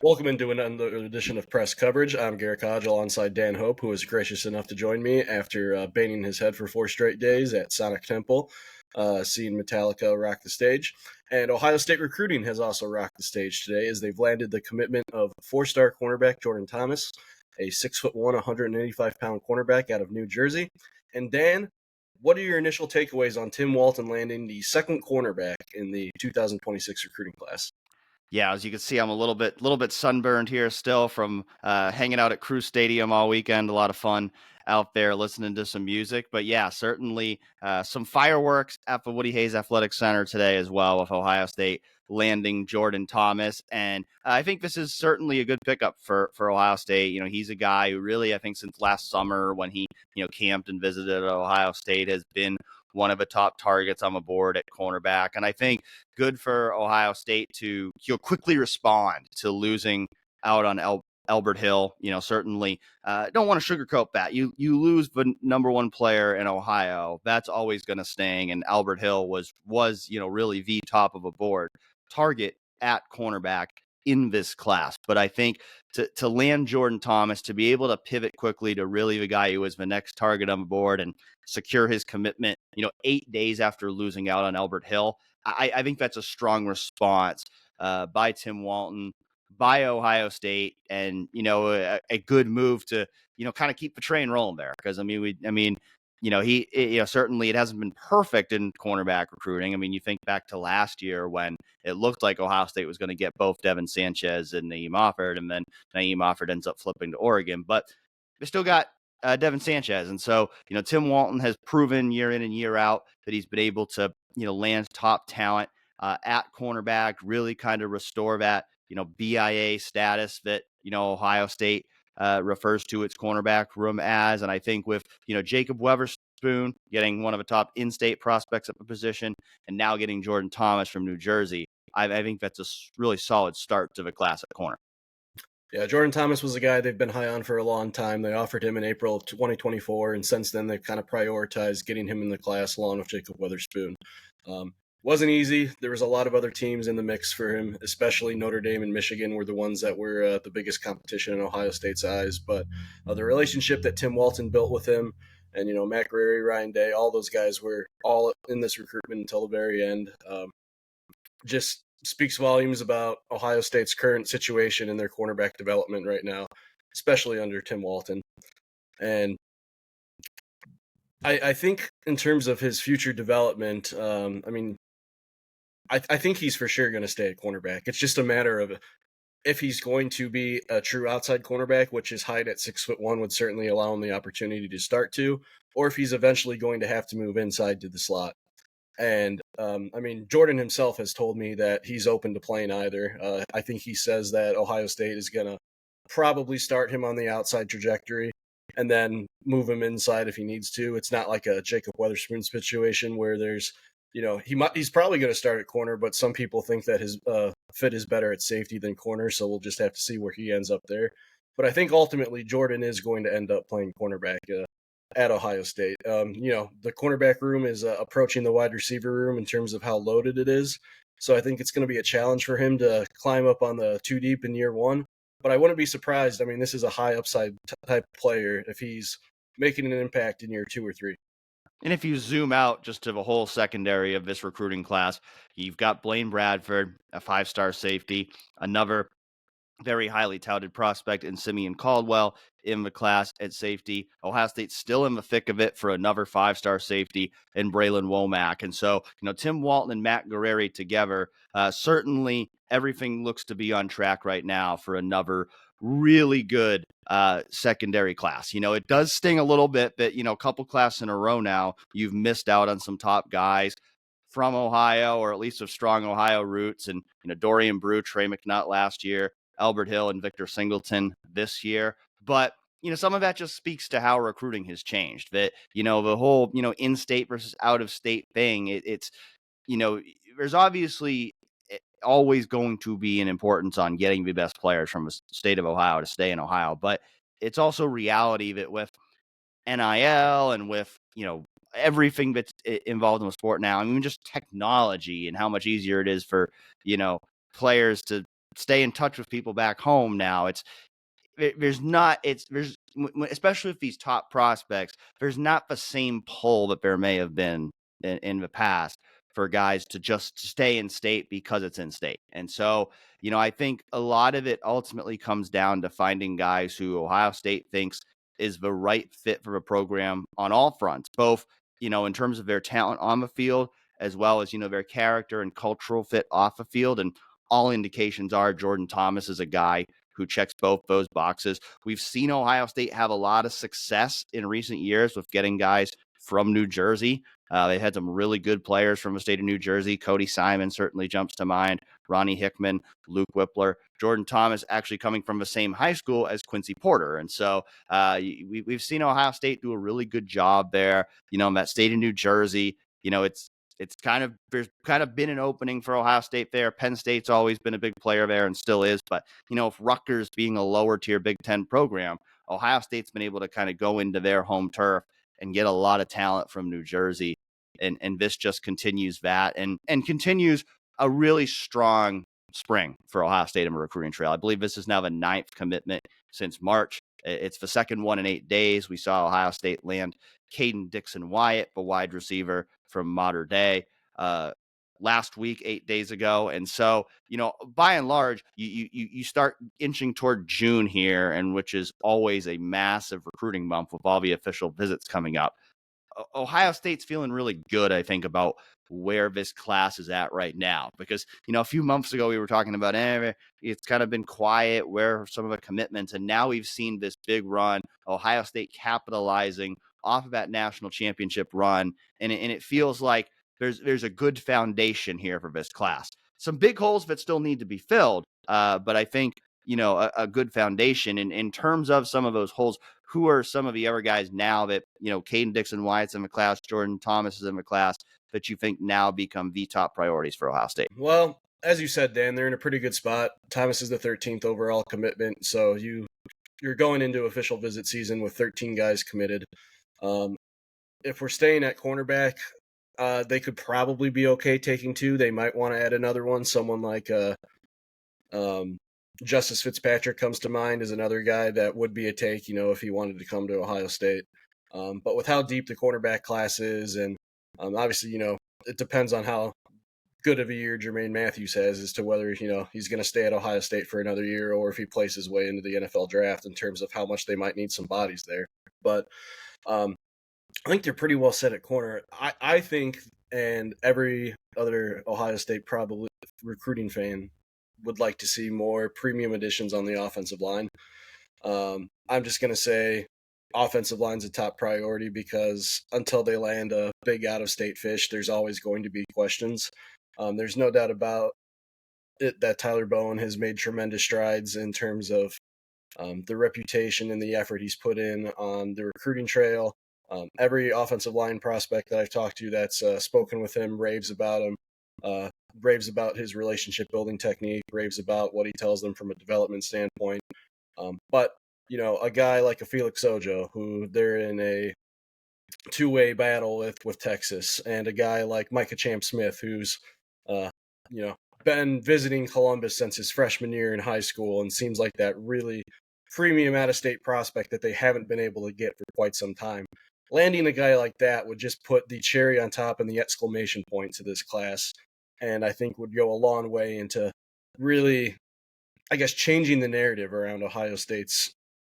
Welcome into another edition of Press Coverage. I'm Garrick Hodge alongside Dan Hope, who was gracious enough to join me after banging his head for 4 straight days at Sonic Temple, seeing Metallica rock the stage. And Ohio State recruiting has also rocked the stage today as they've landed the commitment of four-star cornerback Jordan Thomas, a 6'1", 185-pound cornerback out of New Jersey. And Dan, what are your initial takeaways on Tim Walton landing the second cornerback in the 2026 recruiting class? Yeah, as you can see, I'm a little bit sunburned here still from hanging out at Crew Stadium all weekend. A lot of fun out there listening to some music. But yeah, certainly some fireworks at the Woody Hayes Athletic Center today as well, with Ohio State landing Jordan Thomas. And I think this is certainly a good pickup for Ohio State. He's a guy who really, I think since last summer when he, camped and visited Ohio State, has been one of the top targets on the board at cornerback. And I think good for Ohio State to quickly respond to losing out on Elbert Hill. Certainly don't want to sugarcoat that. You lose the number one player in Ohio, that's always going to sting. And Elbert Hill was really the top of a board target at cornerback in this class. But I think to land Jordan Thomas, to be able to pivot quickly to really the guy who was the next target on the board and secure his commitment, 8 days after losing out on Elbert Hill, I think that's a strong response by Tim Walton, by Ohio State, and a good move to kind of keep the train rolling there. Because certainly it hasn't been perfect in cornerback recruiting. I mean, you think back to last year when it looked like Ohio State was going to get both Devin Sanchez and Naeem Offord, and then Naeem Offord ends up flipping to Oregon, but they still got Devin Sanchez. And so, Tim Walton has proven year in and year out that he's been able to, land top talent at cornerback, really kind of restore that, BIA status that, Ohio State refers to its cornerback room as. And I think with, Jacob Weatherspoon getting one of the top in-state prospects at the position and now getting Jordan Thomas from New Jersey, I think that's a really solid start to the class at corner. Yeah, Jordan Thomas was a guy they've been high on for a long time. They offered him in April of 2024, and since then they've kind of prioritized getting him in the class along with Jacob Weatherspoon. Wasn't easy. There was a lot of other teams in the mix for him, especially Notre Dame and Michigan were the ones that were the biggest competition in Ohio State's eyes. But the relationship that Tim Walton built with him, and Matt Guerrieri, Ryan Day, all those guys were all in this recruitment until the very end. Just speaks volumes about Ohio State's current situation in their cornerback development right now, especially under Tim Walton. And I think in terms of his future development, I think he's for sure going to stay at cornerback. It's just a matter of if he's going to be a true outside cornerback, which his height at 6'1" would certainly allow him the opportunity to start to, or if he's eventually going to have to move inside to the slot. And Jordan himself has told me that he's open to playing either. I think he says that Ohio State is going to probably start him on the outside trajectory and then move him inside if he needs to. It's not like a Jacob Weatherspoon situation where there's, he's probably going to start at corner, but some people think that his fit is better at safety than corner. So we'll just have to see where he ends up there. But I think ultimately Jordan is going to end up playing cornerback at Ohio State. The cornerback room is approaching the wide receiver room in terms of how loaded it is. So I think it's going to be a challenge for him to climb up on the two deep in year one. But I wouldn't be surprised. I mean, this is a high upside type player if he's making an impact in year 2 or 3. And if you zoom out just to the whole secondary of this recruiting class, you've got Blaine Bradford, a 5-star safety, another very highly touted prospect in Simeon Caldwell in the class at safety. Ohio State's still in the thick of it for another 5-star safety in Braylon Womack. And so, Tim Walton and Matt Guerrieri together, certainly everything looks to be on track right now for another really good secondary class. It does sting a little bit that, a couple classes in a row now, you've missed out on some top guys from Ohio, or at least of strong Ohio roots. And, Dorian Brew, Trey McNutt last year, Elbert Hill and Victor Singleton this year. But, some of that just speaks to how recruiting has changed. That, the whole, in-state versus out-of-state thing, it's, there's obviously always going to be an importance on getting the best players from the state of Ohio to stay in Ohio. But it's also reality that with NIL and with, everything that's involved in the sport now, just technology and how much easier it is for, players to stay in touch with people back home now. There's especially with these top prospects, there's not the same pull that there may have been in the past for guys to just stay in state because it's in state. And so, I think a lot of it ultimately comes down to finding guys who Ohio State thinks is the right fit for a program on all fronts, both, in terms of their talent on the field, as well as, their character and cultural fit off the field. And all indications are Jordan Thomas is a guy who checks both those boxes. We've seen Ohio State have a lot of success in recent years with getting guys from New Jersey. They've had some really good players from the state of New Jersey. Cody Simon certainly jumps to mind. Ronnie Hickman, Luke Whippler, Jordan Thomas actually coming from the same high school as Quincy Porter. And so we've seen Ohio State do a really good job there. In that state of New Jersey, there's kind of been an opening for Ohio State there. Penn State's always been a big player there and still is. But, if Rutgers being a lower tier Big Ten program, Ohio State's been able to kind of go into their home turf and get a lot of talent from New Jersey. And this just continues that and continues a really strong spring for Ohio State in the recruiting trail. I believe this is now the 9th commitment since March. It's the second one in 8 days. We saw Ohio State land Caden Dixon-Wyatt, the wide receiver from Mater Dei, last week, 8 days ago. And so, by and large, you start inching toward June here, and which is always a massive recruiting month with all the official visits coming up. Ohio State's feeling really good, I think, about where this class is at right now. Because, a few months ago, we were talking about, it's kind of been quiet, where are some of the commitments? And now we've seen this big run, Ohio State capitalizing off of that national championship run. And it feels like there's a good foundation here for this class. Some big holes that still need to be filled. But I think, a good foundation in terms of some of those holes. Who are some of the other guys now that, Caden Dixon-Wyatt's in the class, Jordan Thomas is in the class, that you think now become the top priorities for Ohio State? Well, as you said, Dan, they're in a pretty good spot. Thomas is the 13th overall commitment, so you're going into official visit season with 13 guys committed. If we're staying at cornerback, they could probably be okay taking 2. They might want to add another one. Someone like Justice Fitzpatrick comes to mind as another guy that would be a take, if he wanted to come to Ohio State. But with how deep the cornerback class is, and obviously, it depends on how good of a year Jermaine Matthews has as to whether, he's going to stay at Ohio State for another year or if he plays his way into the NFL draft in terms of how much they might need some bodies there. But I think they're pretty well set at corner. I think, and every other Ohio State probably recruiting fan would like to see more premium additions on the offensive line. I'm just going to say offensive line's a top priority because until they land a big out-of-state fish, there's always going to be questions. There's no doubt about it that Tyler Bowen has made tremendous strides in terms of the reputation and the effort he's put in on the recruiting trail. Every offensive line prospect that I've talked to that's spoken with him raves about him. Raves about his relationship building technique, raves about what he tells them from a development standpoint. But, a guy like a Felix Ojo, who they're in a two-way battle with Texas, and a guy like Micah Champ-Smith, who's, been visiting Columbus since his freshman year in high school and seems like that really premium out-of-state prospect that they haven't been able to get for quite some time. Landing a guy like that would just put the cherry on top and the exclamation point to this class, and I think would go a long way into really, I guess, changing the narrative around Ohio State's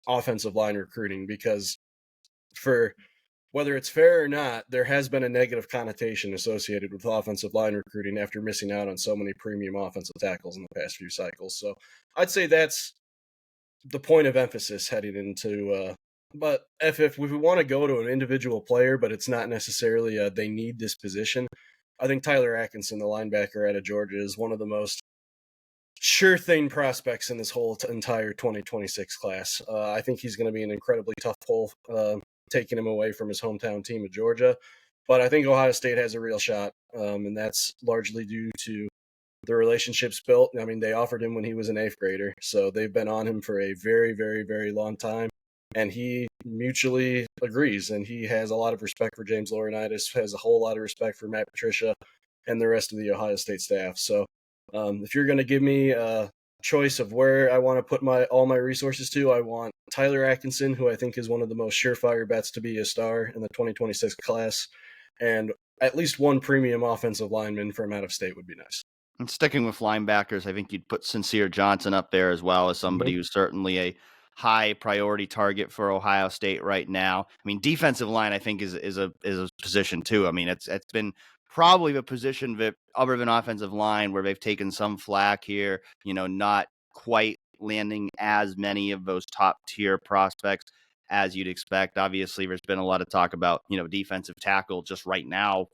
offensive line recruiting, because for whether it's fair or not, there has been a negative connotation associated with offensive line recruiting after missing out on so many premium offensive tackles in the past few cycles. So I'd say that's the point of emphasis heading into but if we want to go to an individual player, but it's not necessarily they need this position, I think Tyler Atkinson, the linebacker out of Georgia, is one of the most sure thing prospects in this whole entire 2026 class. I think he's going to be an incredibly tough pull, taking him away from his hometown team of Georgia. But I think Ohio State has a real shot, and that's largely due to the relationships built. I mean, they offered him when he was an 8th grader, so they've been on him for a very, very, very long time. And he mutually agrees, and he has a lot of respect for James Laurinaitis, has a whole lot of respect for Matt Patricia and the rest of the Ohio State staff. So if you're going to give me choice of where I want to put all my resources to, I want Tyler Atkinson, who I think is one of the most surefire bets to be a star in the 2026 class, and at least one premium offensive lineman from out of state would be nice. And sticking with linebackers, I think you'd put Sincere Johnson up there as well as somebody who's certainly a high priority target for Ohio State right now. I mean, defensive line, I think, is a position too. I mean, it's been probably the position that, other than offensive line, where they've taken some flack here, not quite landing as many of those top tier prospects as you'd expect. Obviously, there's been a lot of talk about, defensive tackle just right now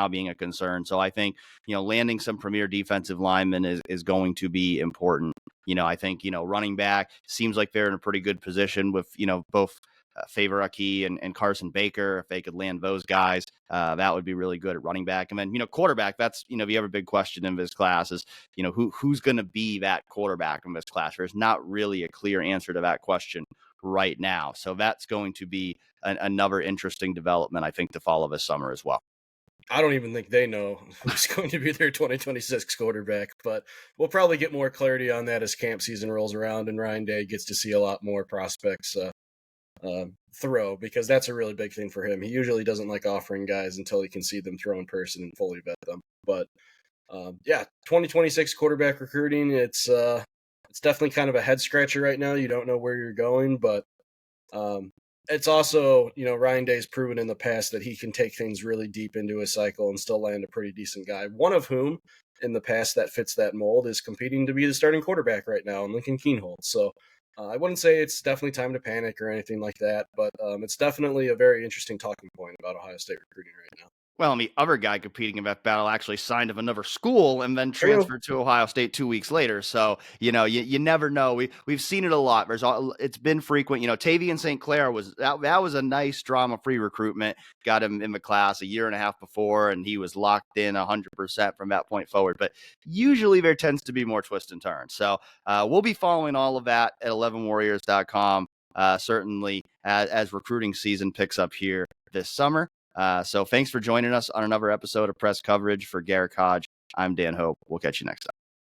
being a concern. So I think, landing some premier defensive linemen is going to be important. I think, running back seems like they're in a pretty good position with, both Favoraki and Carson Baker. If they could land those guys, that would be really good at running back. And then, quarterback, that's, the other big question in this class is, who's going to be that quarterback in this class? There's not really a clear answer to that question right now. So that's going to be another interesting development, I think, to follow this summer as well. I don't even think they know who's going to be their 2026 quarterback, but we'll probably get more clarity on that as camp season rolls around and Ryan Day gets to see a lot more prospects throw, because that's a really big thing for him. He usually doesn't like offering guys until he can see them throw in person and fully vet them. But 2026 quarterback recruiting, it's definitely kind of a head scratcher right now. You don't know where you're going, but it's also, Ryan Day's proven in the past that he can take things really deep into a cycle and still land a pretty decent guy. One of whom in the past that fits that mold is competing to be the starting quarterback right now in Lincoln Keenhold. So I wouldn't say it's definitely time to panic or anything like that, but it's definitely a very interesting talking point about Ohio State recruiting right now. Well, and the other guy competing in that battle actually signed of another school and then transferred to Ohio State 2 weeks later. So, you never know. We've seen it a lot. It's been frequent. Tavian St. Clair that was a nice drama-free recruitment. Got him in the class a year and a half before, and he was locked in 100% from that point forward. But usually there tends to be more twists and turns. So we'll be following all of that at 11warriors.com, certainly as recruiting season picks up here this summer. So thanks for joining us on another episode of Press Coverage. For Garrick, Hodge, I'm Dan Hope. We'll catch you next time.